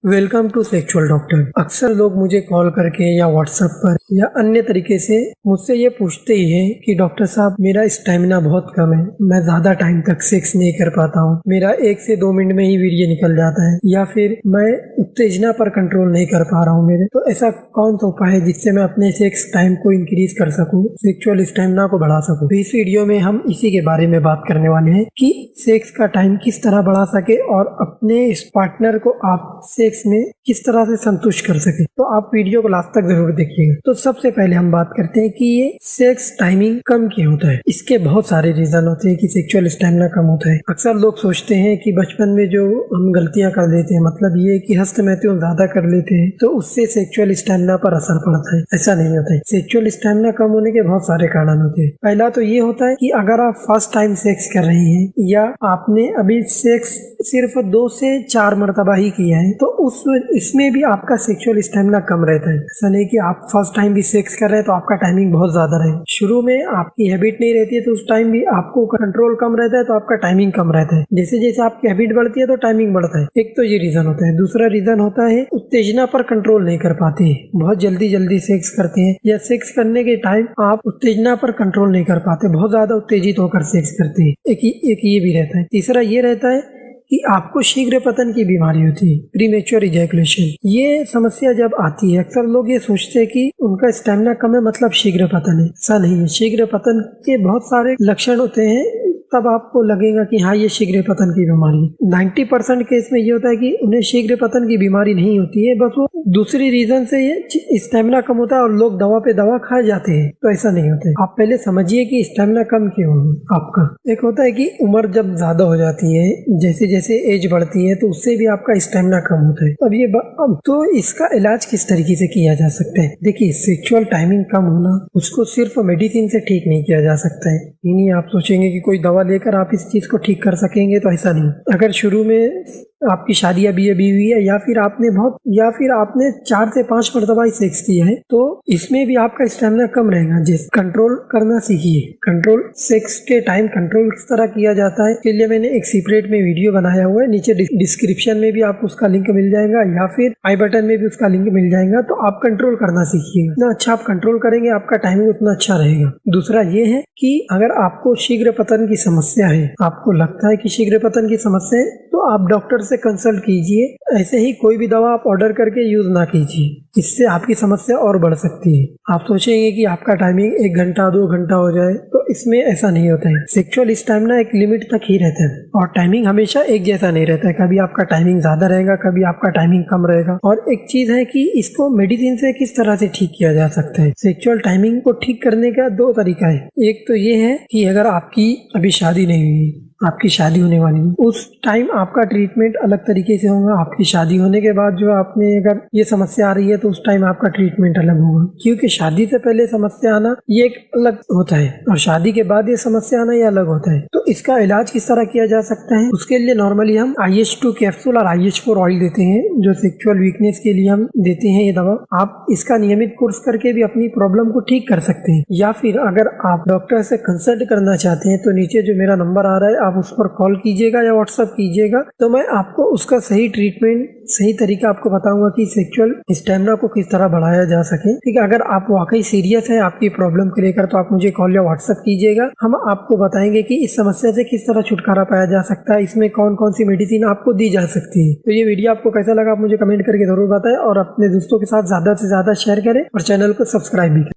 Welcome to sexual doctor. अक्सर लोग मुझे कॉल करके या व्हाट्सएप पर या अन्य तरीके से मुझसे ये पूछते ही हैं कि डॉक्टर साहब मेरा स्टेमिना बहुत कम है, मैं ज्यादा टाइम तक सेक्स नहीं कर पाता हूँ, मेरा 1 से 2 मिनट में ही वीर्य निकल जाता है, या फिर मैं उत्तेजना पर कंट्रोल नहीं कर पा रहा हूँ मेरे। तो ऐसा कौन सा उपाय है जिससे मैं अपने सेक्स टाइम को इंक्रीज कर सकूँ, सेक्सुअल स्टेमिना को बढ़ा सकूँ। तो इस वीडियो में हम इसी के बारे में बात करने वाले हैं कि सेक्स का टाइम किस तरह बढ़ा सके और अपने इस पार्टनर को आप सेक्स में किस तरह से संतुष्ट कर सके। तो आप वीडियो को लास्ट तक जरूर देखिएगा। तो सबसे पहले हम बात करते हैं कि ये सेक्स टाइमिंग कम क्यों होता है। इसके बहुत सारे रीजन होते हैं कि सेक्सुअल स्टेमिना कम होता है। अक्सर लोग सोचते हैं कि बचपन में जो हम गलतियां कर देते हैं, मतलब ये कि हस्तमैथुन ज्यादा कर लेते हैं, तो उससे सेक्सुअल स्टेमिना पर असर पड़ता है। ऐसा नहीं होता है। सेक्सुअल स्टेमिना कम होने के बहुत सारे कारण होते हैं। पहला तो ये होता है कि अगर आप फर्स्ट टाइम सेक्स कर रहे हैं या आपने अभी सेक्स सिर्फ 2 से 4 मरतबा ही किया है, तो इसमें भी आपका सेक्सुअल स्टेमिना कम रहता है। ऐसा नहीं कि आप फर्स्ट टाइम भी सेक्स कर रहे हैं तो आपका टाइमिंग बहुत ज्यादा रहे। शुरू में आपकी हैबिट नहीं रहती है तो उस टाइम भी आपको कंट्रोल कम रहता है, तो आपका टाइमिंग कम रहता है। जैसे जैसे आपकी हैबिट बढ़ती है तो टाइमिंग बढ़ता है। एक तो ये रीजन होता है। दूसरा रीजन होता है उत्तेजना पर कंट्रोल नहीं कर पाते, बहुत जल्दी जल्दी सेक्स करते हैं, या सेक्स करने के टाइम आप उत्तेजना पर कंट्रोल नहीं कर पाते, बहुत ज्यादा उत्तेजित होकर सेक्स करते हैं। एक ये भी रहता है। तीसरा ये रहता है कि आपको शीघ्र पतन की बीमारी होती है, प्रीमेच्योर इजैकुलेशन। ये समस्या जब आती है, अक्सर लोग ये सोचते हैं कि उनका स्टेमिना कम है मतलब शीघ्र पतन है। ऐसा नहीं है। शीघ्र पतन के बहुत सारे लक्षण होते हैं, तब आपको लगेगा कि हाँ ये शीघ्र पतन की बीमारी है। 90% केस में ये होता है कि उन्हें शीघ्र पतन की बीमारी नहीं होती है, बस वो दूसरी रीजन से ये स्टेमिना कम होता है और लोग दवा पे दवा खा जाते हैं। तो ऐसा नहीं होता है। आप पहले समझिए कि स्टेमिना कम क्यों है आपका। एक होता है कि उम्र जब ज्यादा हो जाती है, जैसे जैसे एज बढ़ती है, तो उससे भी आपका स्टेमिना कम होता है। अब तो इसका इलाज किस तरीके से किया जा सकता है। देखिए, सेक्सुअल टाइमिंग कम होना उसको सिर्फ मेडिसिन से ठीक नहीं किया जा सकता है। नहीं आप सोचेंगे कि कोई दवा लेकर आप इस चीज को ठीक कर सकेंगे, तो ऐसा नहीं। अगर शुरू में आपकी शादी अभी हुई है या फिर आपने 4 से 5 मरतबा सेक्स किया है, तो इसमें भी आपका स्टेमिना कम रहेगा। जैसे कंट्रोल करना सीखिए। कंट्रोल सेक्स के टाइम कंट्रोल किस तरह किया जाता है, इसके लिए मैंने एक सेपरेट में वीडियो बनाया हुआ है। नीचे डिस्क्रिप्शन में भी आपको उसका लिंक मिल जाएगा या फिर आई बटन में भी उसका लिंक मिल जाएगा। तो आप कंट्रोल करना सीखिएगा। जितना अच्छा आप कंट्रोल करेंगे आपका टाइमिंग उतना अच्छा रहेगा। दूसरा ये है कि अगर आपको शीघ्र पतन की समस्या है, आपको लगता है कि शीघ्र पतन की समस्या है, तो आप डॉक्टर से कंसल्ट कीजिए। ऐसे ही कोई भी दवा आप ऑर्डर करके यूज ना कीजिए, इससे आपकी समस्या और बढ़ सकती है। आप सोचेंगे कि आपका टाइमिंग 1 घंटा 2 घंटा हो जाए, तो इसमें ऐसा नहीं होता है। सेक्सुअल स्टेमिना एक लिमिट तक ही रहता है और टाइमिंग हमेशा एक जैसा नहीं रहता है। कभी आपका टाइमिंग ज्यादा रहेगा, कभी आपका टाइमिंग कम रहेगा। और एक चीज है कि इसको मेडिसिन से किस तरह से ठीक किया जा सकता है। सेक्सुअल टाइमिंग को ठीक करने का 2 तरीका है। एक तो ये है कि अगर आपकी अभी शादी नहीं हुई, आपकी शादी होने वाली है, उस टाइम आपका ट्रीटमेंट अलग तरीके से होगा। आपकी शादी होने के बाद जो आपने अगर ये समस्या आ रही है, तो उस टाइम आपका ट्रीटमेंट अलग होगा। क्योंकि शादी से पहले समस्या आना ये एक अलग होता है और शादी के बाद ये समस्या आना ये अलग होता है। तो इसका इलाज किस तरह किया जा सकता है, उसके लिए नॉर्मली हम IH2 कैप्सूल और IH4 ऑयल देते हैं, जो सेक्सुअल वीकनेस के लिए हम देते हैं ये दवा। आप इसका नियमित कोर्स करके भी अपनी प्रॉब्लम को ठीक कर सकते हैं। या फिर अगर आप डॉक्टर से कंसल्ट करना चाहते हैं, तो नीचे जो मेरा नंबर आ रहा है आप उस पर कॉल कीजिएगा या व्हाट्सएप कीजिएगा, तो मैं आपको उसका सही ट्रीटमेंट, सही तरीका आपको बताऊंगा कि सेक्सुअल स्टेमिना को किस तरह बढ़ाया जा सके। ठीक है, अगर आप वाकई सीरियस है आपकी प्रॉब्लम को लेकर, तो आप मुझे कॉल या व्हाट्सएप कीजिएगा। हम आपको बताएंगे कि इस समस्या से किस तरह छुटकारा पाया जा सकता है, इसमें कौन कौन सी मेडिसिन आपको दी जा सकती है। तो ये वीडियो आपको कैसा लगा आप मुझे कमेंट करके जरूर बताएं और अपने दोस्तों के साथ ज्यादा से ज्यादा शेयर करें और चैनल को सब्सक्राइब भी करें।